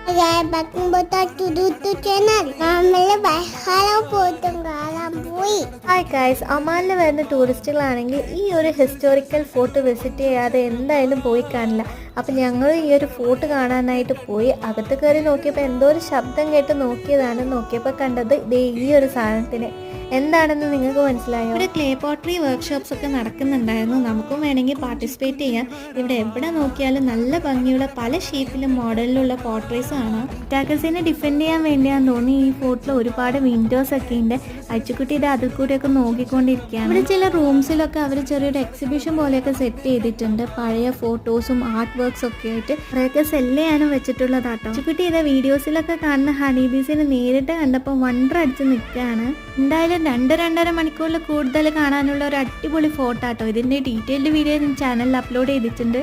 Saya bakal buat tutup channel. Namanya Bahala potong garam boy. Hi guys, ഒമാനിൽ വരുന്ന ടൂറിസ്റ്റുകളാണെങ്കിൽ ഈ ഒരു ഹിസ്റ്റോറിക്കൽ ഫോർട്ട് വിസിറ്റ് ചെയ്യാതെ എന്തായാലും പോയി കാണില്ല. അപ്പം ഞങ്ങൾ ഈ ഒരു ഫോർട്ട് കാണാനായിട്ട് പോയി. അകത്ത് കയറി നോക്കിയപ്പോൾ എന്തോ ഒരു ശബ്ദം കേട്ട് നോക്കിയപ്പോൾ കണ്ടത് ഈ ഒരു സാധനത്തിന് എന്താണെന്ന് നിങ്ങൾക്ക് മനസ്സിലായോ? ഇവിടെ ക്ലേ പോട്ടറി വർക്ക്ഷോപ്സ് ഒക്കെ നടക്കുന്നുണ്ടായിരുന്നു. നമുക്കും വേണമെങ്കിൽ പാർട്ടിസിപ്പേറ്റ് ചെയ്യാം. ഇവിടെ എവിടെ നോക്കിയാലും നല്ല ഭംഗിയുള്ള പല ഷേപ്പിലും മോഡലിലുള്ള പോട്ടറീസ് കാണാം. ടാക്കസിനെ ഡിഫെൻഡ് ചെയ്യാൻ വേണ്ടിയാന്ന് തോന്നി ഈ ഫോർട്ടിൽ ഒരുപാട് വിൻഡോസ് ഒക്കെ ഉണ്ട്. അച്ചുക്കുട്ടിയുടെ അതിൽ കൂടെയൊക്കെ നോക്കിക്കൊണ്ടിരിക്കുകയാണ്. ഇവിടെ ചില റൂംസിലൊക്കെ അവർ ചെറിയൊരു എക്സിബിഷൻ പോലെയൊക്കെ സെറ്റ് ചെയ്തിട്ടുണ്ട്. പഴയ ഫോട്ടോസും ആർട്ട് വർക്ക്സ് ഒക്കെ ആയിട്ട് കുറേയൊക്കെ സെല്ല് ചെയ്യാനും വെച്ചിട്ടുള്ളതാട്ടോ. അച്ചുക്കുട്ടി ഇതാ വീഡിയോസിലൊക്കെ കാണുന്ന ഹണീബീസിനെ നേരിട്ട് കണ്ടപ്പോൾ വണ്ടർ അടിച്ച് നിൽക്കുകയാണ്. എന്തായാലും 2-2.5 മണിക്കൂറിൽ കൂടുതൽ കാണാനുള്ള ഒരു അടിപൊളി ഫോട്ടോ ആട്ടോ. ഇതിന്റെ ഡീറ്റെയിൽഡ് വീഡിയോ ചാനലിൽ അപ്ലോഡ് ചെയ്തിട്ടുണ്ട്.